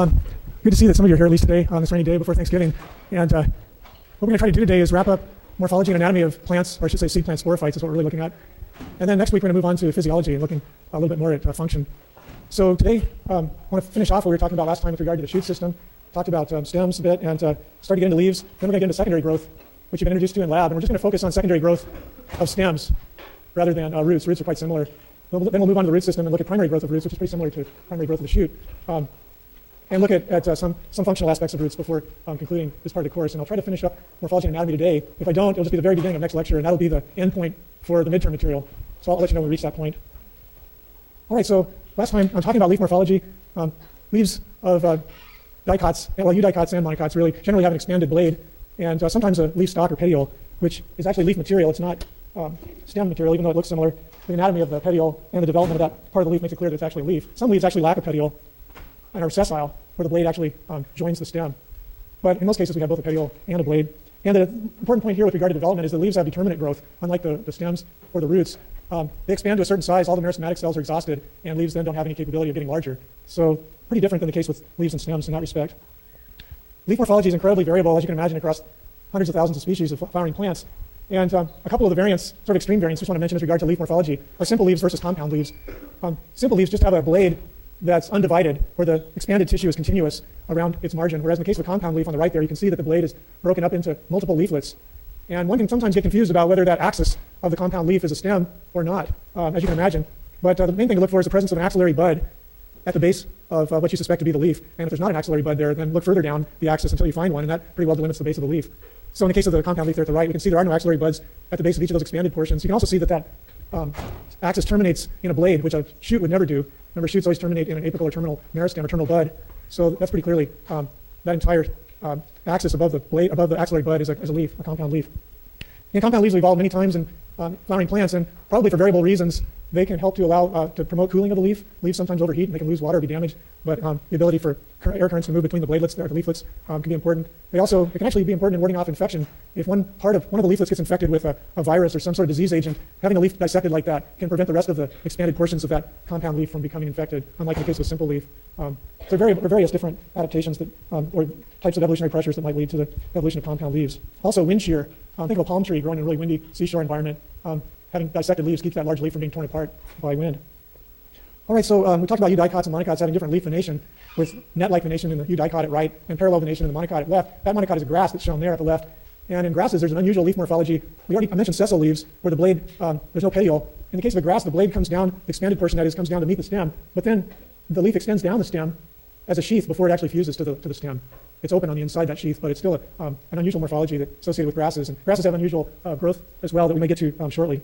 Good to see that some of you are here at least today on this rainy day before Thanksgiving. And what we're going to try to do today is wrap up morphology and anatomy of plants, or I should say seed plant sporophytes is what we're really looking at. And then next week we're going to move on to physiology and looking a little bit more at function. So today I want to finish off what we were talking about last time with regard to the shoot system. Talked about stems a bit and started to get into leaves. Then we're going to get into secondary growth, which you've been introduced to in lab. And we're just going to focus on secondary growth of stems rather than roots. Roots are quite similar. Then we'll move on to the root system and look at primary growth of roots, which is pretty similar to primary growth of the shoot. And look at some functional aspects of roots before concluding this part of the course. And I'll try to finish up morphology and anatomy today. If I don't, it'll just be the very beginning of next lecture, and that'll be the end point for the midterm material. So I'll let you know when we reach that point. All right, so last time I'm talking about leaf morphology. Leaves of dicots, well, eudicots and monocots really generally have an expanded blade, and sometimes a leaf stalk or petiole, which is actually leaf material. It's not stem material, even though it looks similar. The anatomy of the petiole and the development of that part of the leaf makes it clear that it's actually a leaf. Some leaves actually lack a petiole and are sessile, where the blade actually joins the stem. But in most cases, we have both a petiole and a blade. And the important point here with regard to development is that leaves have determinate growth, unlike the stems or the roots. They expand to a certain size, all the meristematic cells are exhausted, and leaves then don't have any capability of getting larger. So pretty different than the case with leaves and stems in that respect. Leaf morphology is incredibly variable, as you can imagine, across hundreds of thousands of species of flowering plants. And a couple of the variants, sort of extreme variants, just want to mention with regard to leaf morphology, are simple leaves versus compound leaves. Simple leaves just have a blade that's undivided, where the expanded tissue is continuous around its margin, whereas in the case of a compound leaf on the right there, you can see that the blade is broken up into multiple leaflets. And one can sometimes get confused about whether that axis of the compound leaf is a stem or not, as you can imagine. But the main thing to look for is the presence of an axillary bud at the base of what you suspect to be the leaf. And if there's not an axillary bud there, then look further down the axis until you find one, and that pretty well delimits the base of the leaf. So in the case of the compound leaf there at the right, we can see there are no axillary buds at the base of each of those expanded portions. You can also see that axis terminates in a blade, which a shoot would never do. Remember, shoots always terminate in an apical or terminal meristem or terminal bud. So that's pretty clearly that entire axis above the blade, above the axillary bud is a leaf, a compound leaf. And compound leaves have evolved many times in flowering plants, and probably for variable reasons. They can help to allow to promote cooling of the leaf. Leaves sometimes overheat and they can lose water or be damaged, but the ability for air currents to move between the bladelets or the leaflets can be important. It can actually be important in warding off infection. If one of the leaflets gets infected with a virus or some sort of disease agent, having a leaf dissected like that can prevent the rest of the expanded portions of that compound leaf from becoming infected, unlike in the case of a simple leaf. There are various different adaptations that, or types of evolutionary pressures that might lead to the evolution of compound leaves. Also, wind shear. Think of a palm tree growing in a really windy seashore environment. Having dissected leaves keeps that large leaf from being torn apart by wind. All right, so we talked about eudicots and monocots having different leaf venation, with net-like venation in the eudicot at right and parallel venation in the monocot at left. That monocot is a grass that's shown there at the left. And in grasses, there's an unusual leaf morphology. I mentioned sessile leaves, where the blade, there's no petiole. In the case of a grass, the blade comes down, the expanded portion that is, comes down to meet the stem, but then the leaf extends down the stem as a sheath before it actually fuses to the stem. It's open on the inside, that sheath, but it's still an unusual morphology that's associated with grasses. And grasses have unusual growth as well that we may get to shortly.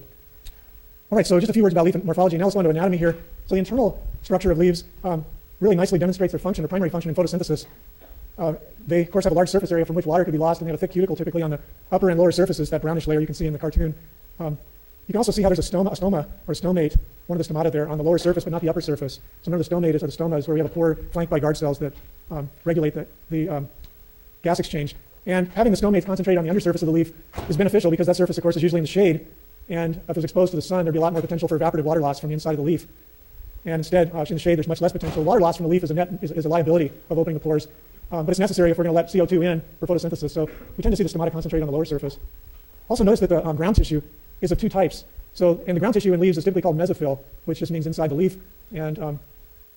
All right, so just a few words about leaf morphology. Now let's go into anatomy here. So the internal structure of leaves really nicely demonstrates their function, their primary function in photosynthesis. They, of course, have a large surface area from which water could be lost, and they have a thick cuticle typically on the upper and lower surfaces, that brownish layer you can see in the cartoon. You can also see how there's a stoma or a stomate, one of the stomata there, on the lower surface, but not the upper surface. So remember, the stomate is, or the stoma is where we have a pore flanked by guard cells that regulate the gas exchange. And having the stomates concentrated on the undersurface of the leaf is beneficial because that surface, of course, is usually in the shade. And if it was exposed to the sun, there'd be a lot more potential for evaporative water loss from the inside of the leaf. And instead, in the shade, there's much less potential. Water loss from the leaf is a liability of opening the pores, but it's necessary if we're going to let CO2 in for photosynthesis. So we tend to see the stomata concentrate on the lower surface. Also notice that the ground tissue is of two types. So in the ground tissue in leaves is typically called mesophyll, which just means inside the leaf. And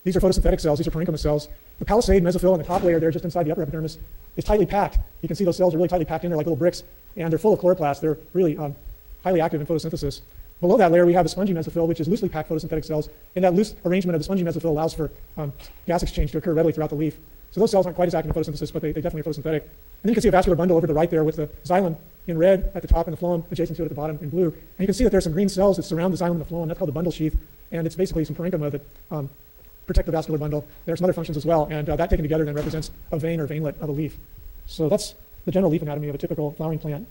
these are photosynthetic cells. These are parenchyma cells. The palisade mesophyll on the top layer there, just inside the upper epidermis, is tightly packed. You can see those cells are really tightly packed in there like little bricks, and they're full of chloroplasts. They're really highly active in photosynthesis. Below that layer, we have a spongy mesophyll, which is loosely packed photosynthetic cells, and that loose arrangement of the spongy mesophyll allows for gas exchange to occur readily throughout the leaf. So those cells aren't quite as active in photosynthesis, but they definitely are photosynthetic. And then you can see a vascular bundle over to the right there with the xylem in red at the top and the phloem adjacent to it at the bottom in blue. And you can see that there are some green cells that surround the xylem and the phloem. That's called the bundle sheath, and it's basically some parenchyma that protect the vascular bundle. There are some other functions as well, and that taken together then represents a vein or veinlet of a leaf. So that's the general leaf anatomy of a typical flowering plant.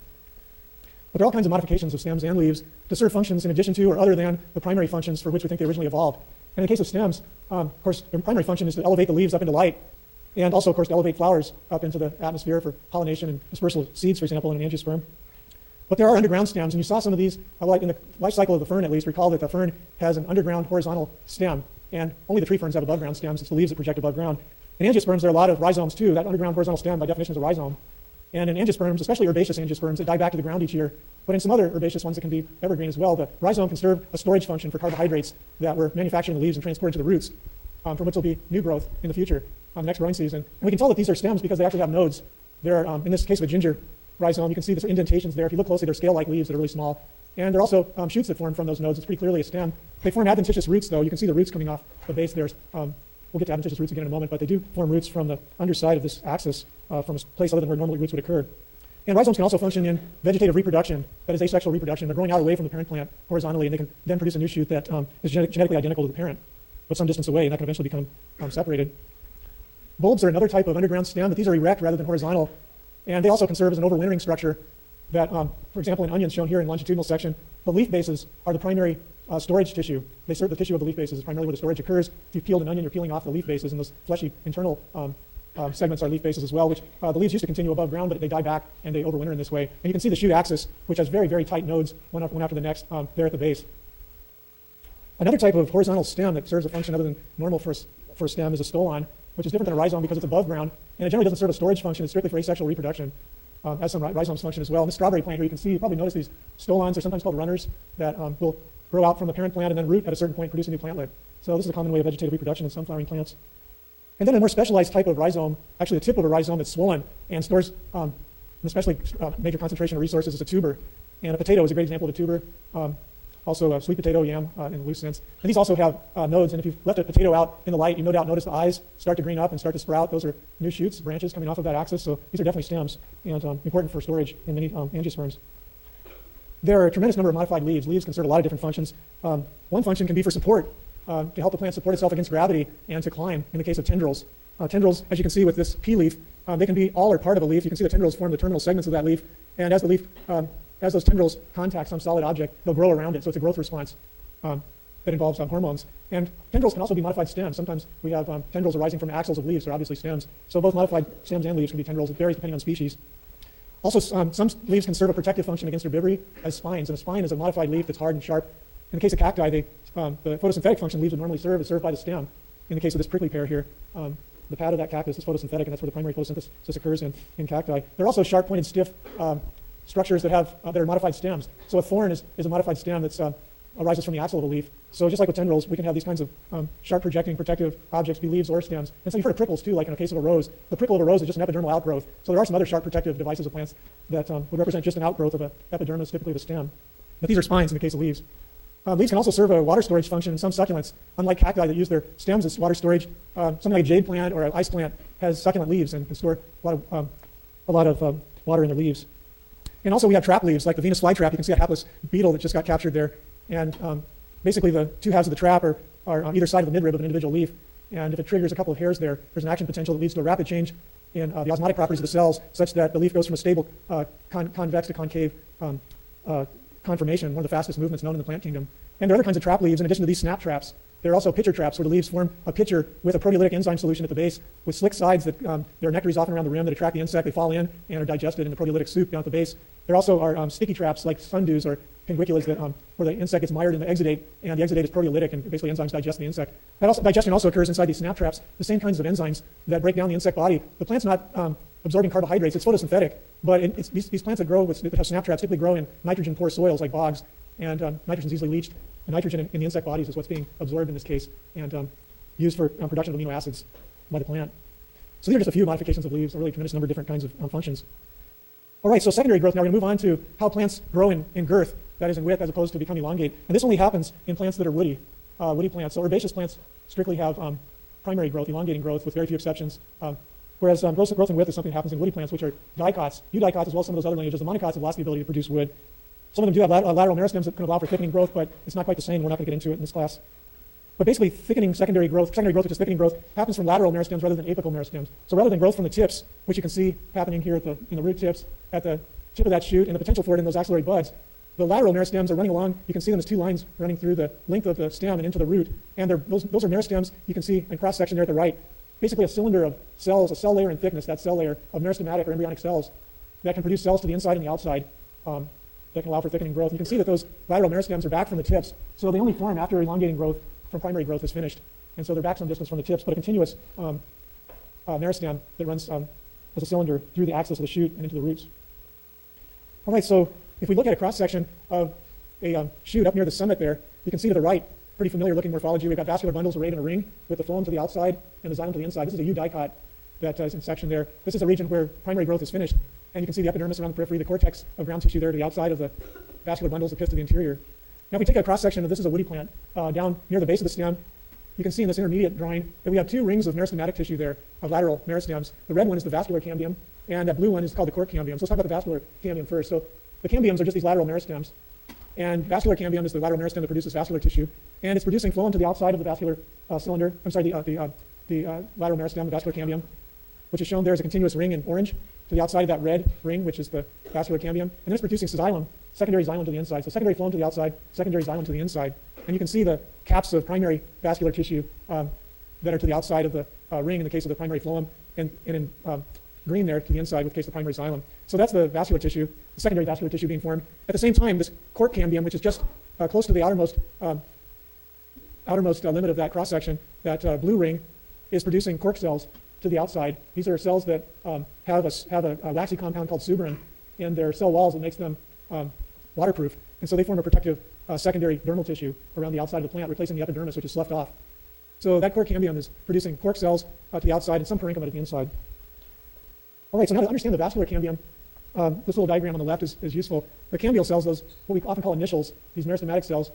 But there are all kinds of modifications of stems and leaves to serve functions in addition to or other than the primary functions for which we think they originally evolved. And in the case of stems, of course, their primary function is to elevate the leaves up into light, and also, of course, to elevate flowers up into the atmosphere for pollination and dispersal of seeds, for example, in an angiosperm. But there are underground stems, and you saw some of these, like in the life cycle of the fern at least. Recall that the fern has an underground horizontal stem, and only the tree ferns have above ground stems. It's the leaves that project above ground. In angiosperms, there are a lot of rhizomes too. That underground horizontal stem, by definition, is a rhizome. And in angiosperms, especially herbaceous angiosperms, that die back to the ground each year. But in some other herbaceous ones that can be evergreen as well, the rhizome can serve a storage function for carbohydrates that were manufactured in the leaves and transported to the roots, from which will be new growth in the future, on the next growing season. And we can tell that these are stems because they actually have nodes. They're, in this case of a ginger rhizome, you can see there's indentations there. If you look closely, they're scale-like leaves that are really small. And there are also shoots that form from those nodes. It's pretty clearly a stem. They form adventitious roots, though. You can see the roots coming off the base there. We'll get to adventitious roots again in a moment, but they do form roots from the underside of this axis from a place other than where normally roots would occur. And rhizomes can also function in vegetative reproduction, that is asexual reproduction. They're growing out away from the parent plant horizontally, and they can then produce a new shoot that is genetically identical to the parent, but some distance away, and that can eventually become separated. Bulbs are another type of underground stem, but these are erect rather than horizontal, and they also can serve as an overwintering structure that, for example, in onions shown here in longitudinal section, the leaf bases are the primary storage tissue. They serve the tissue of the leaf bases is primarily where the storage occurs. If you've peeled an onion, you're peeling off the leaf bases, and those fleshy internal segments are leaf bases as well, which the leaves used to continue above ground, but they die back and they overwinter in this way. And you can see the shoot axis, which has very, very tight nodes, one after the next, there at the base. Another type of horizontal stem that serves a function other than normal for a stem is a stolon, which is different than a rhizome because it's above ground, and it generally doesn't serve a storage function. It's strictly for asexual reproduction, as some rhizomes function as well. In the strawberry plant here, you can see, you probably notice these stolons are sometimes called runners that will grow out from the parent plant and then root at a certain point, produce a new plantlet. So this is a common way of vegetative reproduction in sunflowering plants. And then a more specialized type of rhizome, actually the tip of a rhizome that's swollen and stores an especially major concentration of resources is a tuber. And a potato is a great example of a tuber. Also a sweet potato, yam in a loose sense. And these also have nodes, and if you've left a potato out in the light, you no doubt notice the eyes start to green up and start to sprout. Those are new shoots, branches coming off of that axis, so these are definitely stems and important for storage in many angiosperms. There are a tremendous number of modified leaves. Leaves can serve a lot of different functions. One function can be for support, to help the plant support itself against gravity and to climb in the case of tendrils. Tendrils, as you can see with this pea leaf, they can be all or part of a leaf. You can see the tendrils form the terminal segments of that leaf, and as the leaf, as those tendrils contact some solid object, they'll grow around it. So it's a growth response that involves hormones. And tendrils can also be modified stems. Sometimes we have tendrils arising from axils of leaves, so obviously stems. So both modified stems and leaves can be tendrils. It varies depending on species. Also, some leaves can serve a protective function against herbivory as spines, and a spine is a modified leaf that's hard and sharp. In the case of cacti, the photosynthetic function leaves would normally serve is served by the stem. In the case of this prickly pear here, the pad of that cactus is photosynthetic, and that's where the primary photosynthesis occurs in cacti. There are also sharp, pointed, stiff structures that are modified stems. So a thorn is a modified stem that's arises from the axil of a leaf. So just like with tendrils, we can have these kinds of sharp projecting protective objects be leaves or stems. And so you've heard of prickles too, like in the case of a rose. The prickle of a rose is just an epidermal outgrowth. So there are some other sharp protective devices of plants that would represent just an outgrowth of an epidermis, typically of a stem. But these are spines in the case of leaves. Leaves can also serve a water storage function in some succulents. Unlike cacti that use their stems as water storage, something like a jade plant or an ice plant has succulent leaves and can store a lot of water in their leaves. And also we have trap leaves, like the Venus flytrap. You can see a hapless beetle that just got captured there. And basically the two halves of the trap are on either side of the midrib of an individual leaf. And if it triggers a couple of hairs there, there's an action potential that leads to a rapid change in the osmotic properties of the cells, such that the leaf goes from a stable convex to concave conformation, one of the fastest movements known in the plant kingdom. And there are other kinds of trap leaves in addition to these snap traps. There are also pitcher traps where the leaves form a pitcher with a proteolytic enzyme solution at the base with slick sides that there are nectaries often around the rim that attract the insect. They fall in and are digested in the proteolytic soup down at the base. There also are sticky traps like sundews or pinguiculas that, where the insect gets mired in the exudate, and the exudate is proteolytic, and basically enzymes digest the insect. Digestion also occurs inside these snap traps, the same kinds of enzymes that break down the insect body. The plant's not absorbing carbohydrates, it's photosynthetic, but these plants that have snap traps typically grow in nitrogen-poor soils like bogs, and nitrogen is easily leached. And nitrogen in the insect bodies is what's being absorbed in this case and used for production of amino acids by the plant. So these are just a few modifications of leaves, a really tremendous number of different kinds of functions. All right, so secondary growth. Now we're going to move on to how plants grow in girth, that is in width, as opposed to become elongate. And this only happens in plants that are woody plants. So herbaceous plants strictly have primary growth, elongating growth, with very few exceptions. Whereas growth in width is something that happens in woody plants, which are dicots, eudicots, as well as some of those other lineages. The monocots have lost the ability to produce wood. Some of them do have lateral meristems that can allow for thickening growth, but it's not quite the same. We're not going to get into it in this class. But basically, secondary growth, which is thickening growth, happens from lateral meristems rather than apical meristems. So rather than growth from the tips, which you can see happening here in the root tips, at the tip of that shoot, and the potential for it in those axillary buds, the lateral meristems are running along. You can see them as two lines running through the length of the stem and into the root. And those are meristems you can see in cross-section there at the right. Basically a cylinder of cells, a cell layer in thickness, that cell layer of meristematic or embryonic cells that can produce cells to the inside and the outside. That can allow for thickening growth. You can see that those lateral meristems are back from the tips, so they only form after elongating growth from primary growth is finished. And so they're back some distance from the tips, but a continuous meristem that runs as a cylinder through the axis of the shoot and into the roots. All right, so if we look at a cross-section of a shoot up near the summit there, you can see to the right, pretty familiar looking morphology. We've got vascular bundles arrayed in a ring with the phloem to the outside and the xylem to the inside. This is a eudicot that is in section there. This is a region where primary growth is finished, and you can see the epidermis around the periphery, the cortex of ground tissue there to the outside of the vascular bundles, the pith to the interior. Now if we take a cross-section of this is a woody plant down near the base of the stem, you can see in this intermediate drawing that we have two rings of meristematic tissue there, of lateral meristems. The red one is the vascular cambium, and that blue one is called the cork cambium. So let's talk about the vascular cambium first. So the cambiums are just these lateral meristems, and vascular cambium is the lateral meristem that produces vascular tissue, and it's producing phloem to the outside of the vascular cylinder. I'm sorry, the lateral meristem, the vascular cambium, which is shown there as a continuous ring in orange to the outside of that red ring, which is the vascular cambium, and then it's producing xylem, secondary xylem to the inside. So secondary phloem to the outside, secondary xylem to the inside. And you can see the caps of primary vascular tissue that are to the outside of the ring in the case of the primary phloem, and in green there to the inside with the case of the primary xylem. So that's the vascular tissue, the secondary vascular tissue being formed. At the same time, this cork cambium, which is just close to the outermost limit of that cross-section, that blue ring, is producing cork cells to the outside. These are cells that have a waxy compound called suberin in their cell walls that makes them waterproof. And so they form a protective secondary dermal tissue around the outside of the plant, replacing the epidermis, which is sloughed off. So that cork cambium is producing cork cells to the outside and some parenchyma to the inside. All right, so now to understand the vascular cambium, this little diagram on the left is useful. The cambial cells, those what we often call initials, these meristematic cells,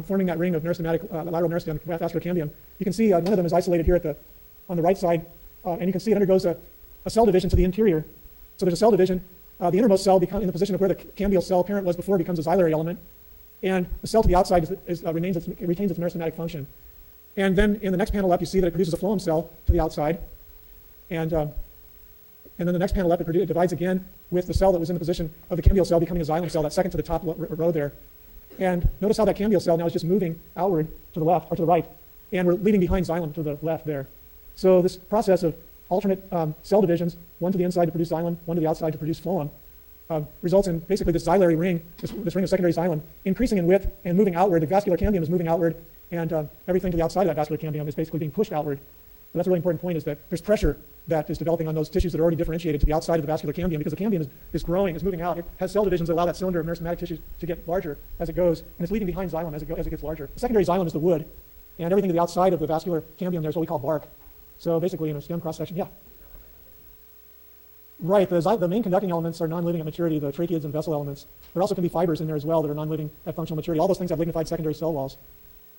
forming that ring of meristematic lateral meristem, vascular cambium. You can see one of them is isolated here on the right side, and you can see it undergoes a cell division to the interior. So there's a cell division. The innermost cell in the position of where the cambial cell parent was before becomes a xylary element, and the cell to the outside retains its meristematic function. And then in the next panel up, you see that it produces a phloem cell to the outside, and then the next panel up, it divides again with the cell that was in the position of the cambial cell becoming a xylem cell, that second to the top row there. And notice how that cambial cell now is just moving outward to the left or to the right, and we're leaving behind xylem to the left there. So this process of alternate cell divisions, one to the inside to produce xylem, one to the outside to produce phloem, results in basically this xylary ring, this ring of secondary xylem, increasing in width and moving outward. The vascular cambium is moving outward, and everything to the outside of that vascular cambium is basically being pushed outward. So that's a really important point, is that there's pressure that is developing on those tissues that are already differentiated to the outside of the vascular cambium, because the cambium is growing, is moving out. It has cell divisions that allow that cylinder of meristematic tissue to get larger as it goes, and it's leaving behind xylem as it gets larger. The secondary xylem is the wood, and everything to the outside of the vascular cambium there is what we call bark. So basically in a stem cross-section, yeah. Right, the main conducting elements are non-living at maturity, the tracheids and vessel elements. There also can be fibers in there as well that are non-living at functional maturity. All those things have lignified secondary cell walls.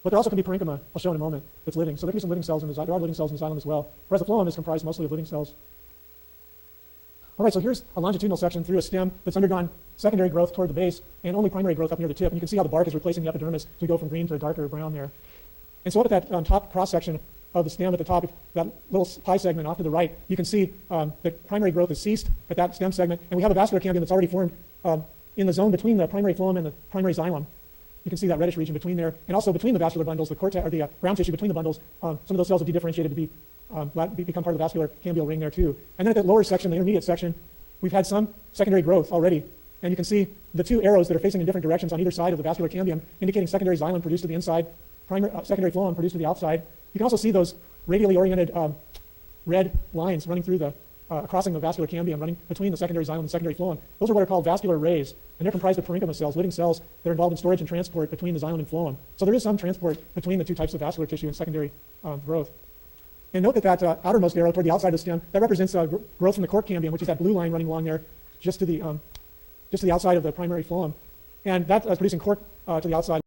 But there also can be parenchyma, I'll show in a moment, that's living. So there can be some living cells in the xylem. There are living cells in the xylem as well, whereas the phloem is comprised mostly of living cells. All right, so here's a longitudinal section through a stem that's undergone secondary growth toward the base and only primary growth up near the tip. And you can see how the bark is replacing the epidermis to go from green to darker brown there. And so up at that top cross-section of the stem at the top, that little pie segment off to the right, you can see that primary growth has ceased at that stem segment, and we have a vascular cambium that's already formed in the zone between the primary phloem and the primary xylem. You can see that reddish region between there, and also between the vascular bundles, the cortex or the ground tissue between the bundles. Some of those cells have dedifferentiated to become part of the vascular cambial ring there too. And then at that lower section, the intermediate section, we've had some secondary growth already, and you can see the two arrows that are facing in different directions on either side of the vascular cambium, indicating secondary xylem produced to the inside, secondary phloem produced to the outside. You can also see those radially oriented red lines running through the crossing the vascular cambium, running between the secondary xylem and the secondary phloem. Those are what are called vascular rays, and they're comprised of parenchyma cells, living cells that are involved in storage and transport between the xylem and phloem. So there is some transport between the two types of vascular tissue and secondary growth. And note that outermost arrow toward the outside of the stem, that represents growth from the cork cambium, which is that blue line running along there just to the outside of the primary phloem. And that's producing cork to the outside.